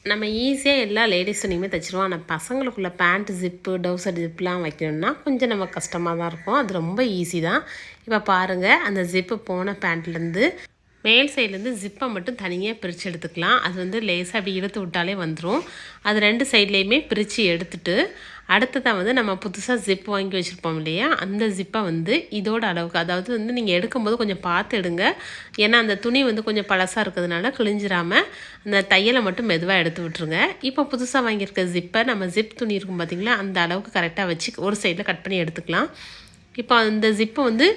நம்ம ஈஸியாக எல்லா லேடிஸ் துணியுமே தைச்சிருவோம். ஆனால் பசங்களுக்குள்ள பேண்ட் ஜிப்பு, டவுசர் ஜிப்லாம் வைக்கணும்னா கொஞ்சம் நம்ம கஷ்டமாக தான் இருக்கும். அது ரொம்ப ஈஸி தான். இப்போ பாருங்கள், அந்த ஜிப்பு போன பேண்ட்லேருந்து மேல் சைட்லேருந்து ஜிப்பை மட்டும் தனியாக பிரித்து எடுத்துக்கலாம். அது வந்து லேசாக அப்படி இழுத்து விட்டாலே வந்துடும். அது 2 சைட்லேயுமே பிரித்து எடுத்துட்டு அடுத்ததாக வந்து நம்ம புதுசாக ஜிப் வாங்கி வச்சுருப்போம் இல்லையா, அந்த ஜிப்பை வந்து இதோட அளவுக்கு, அதாவது வந்து நீங்கள் எடுக்கும்போது கொஞ்சம் பார்த்து எடுங்க. ஏன்னா அந்த துணி வந்து கொஞ்சம் பழசாக இருக்கிறதுனால கிழிஞ்சிராமல் அந்த தையலை மட்டும் மெதுவாக எடுத்து விட்டுருங்க. இப்போ புதுசாக வாங்கியிருக்க ஜிப்பை நம்ம ஜிப் துணி இருக்கும் பார்த்திங்களா, அந்த அளவுக்கு கரெக்டாக வச்சு ஒரு சைடில் கட் பண்ணி எடுத்துக்கலாம். இப்போ அந்த ஜிப்பை வந்து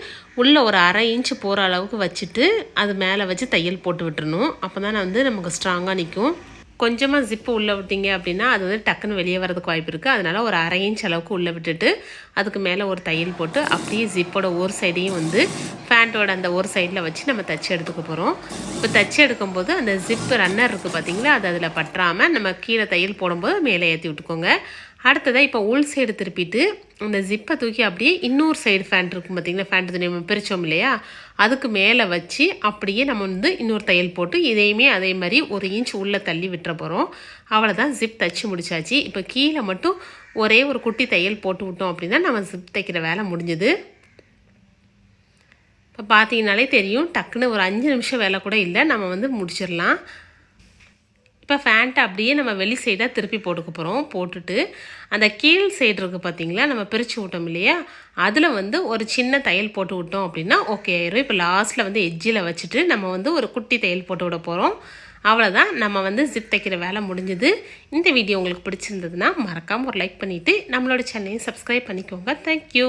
உள்ளே ஒரு 1/2 இன்ச்சு போகிற அளவுக்கு வச்சுட்டு அது மேலே வச்சு தையல் போட்டு விட்டுறணும். அப்போ தான் வந்து நமக்கு ஸ்ட்ராங்காக நிற்கும். கொஞ்சமாக ஜிப்பு உள்ளே விட்டிங்க அப்படின்னா அது வந்து டக்குன்னு வெளியே வரதுக்கு வாய்ப்பு இருக்குது. அதனால் ஒரு 1/2 இன்ச் அளவுக்கு உள்ளே விட்டுட்டு அதுக்கு மேலே ஒரு தையல் போட்டு அப்படியே ஜிப்போட ஒரு சைடையும் வந்து பேண்ட்டோட அந்த ஒரு சைடில் வச்சு நம்ம தைச்சி எடுத்துக்க போகிறோம். இப்போ தைச்சி எடுக்கும்போது அந்த ஜிப்பு ரன்னர் இருக்குது பார்த்திங்களா, அது அதில் பற்றாமல் நம்ம கீழே தையல் போடும்போது மேலே ஏற்றி விட்டுக்கோங்க. அடுத்ததாக இப்போ உள் சைடு திருப்பிட்டு அந்த ஜிப்பை தூக்கி அப்படியே இன்னொரு சைடு ஃபேண்ட் இருக்கும் பார்த்திங்களா, ஃபேண்ட் துணி நம்ம பிரித்தோம் இல்லையா, அதுக்கு மேலே வச்சு அப்படியே நம்ம வந்து இன்னொரு தையல் போட்டு இதையுமே அதே மாதிரி 1 இன்ச் உள்ளே தள்ளி விட்டுற போகிறோம். அவ்வளோதான், ஜிப் தைச்சி முடிச்சாச்சு. இப்போ கீழே மட்டும் ஒரே ஒரு குட்டி தையல் போட்டு விட்டோம் அப்படின்னா நம்ம ஜிப் தைக்கிற வேலை முடிஞ்சுது. இப்போ பார்த்தீங்கனாலே தெரியும், டக்குன்னு ஒரு 5 நிமிஷம் வேலை கூட இல்லை, நம்ம வந்து முடிச்சிடலாம். இப்போ ஃபேண்ட்டை அப்படியே நம்ம வெளி சைடாக திருப்பி போட்டுக்க போகிறோம். போட்டுட்டு அந்த கீழ் சைடு இருக்குது பார்த்திங்களா, நம்ம பிரித்து விட்டோம் இல்லையா, அதில் வந்து ஒரு சின்ன தையல் போட்டு விட்டோம் அப்படின்னா ஓகே ஆயிரும். இப்போ லாஸ்ட்டில் வந்து எட்ஜில் வச்சுட்டு நம்ம வந்து ஒரு குட்டி தையல் போட்டு விட போகிறோம். அவ்வளோதான், நம்ம வந்து ஜிப் தைக்கிற வேலை முடிஞ்சுது. இந்த வீடியோ உங்களுக்கு பிடிச்சிருந்ததுன்னா மறக்காமல் ஒரு லைக் பண்ணிவிட்டு நம்மளோட சேனலையும் சப்ஸ்கிரைப் பண்ணிக்கோங்க. தேங்க்யூ.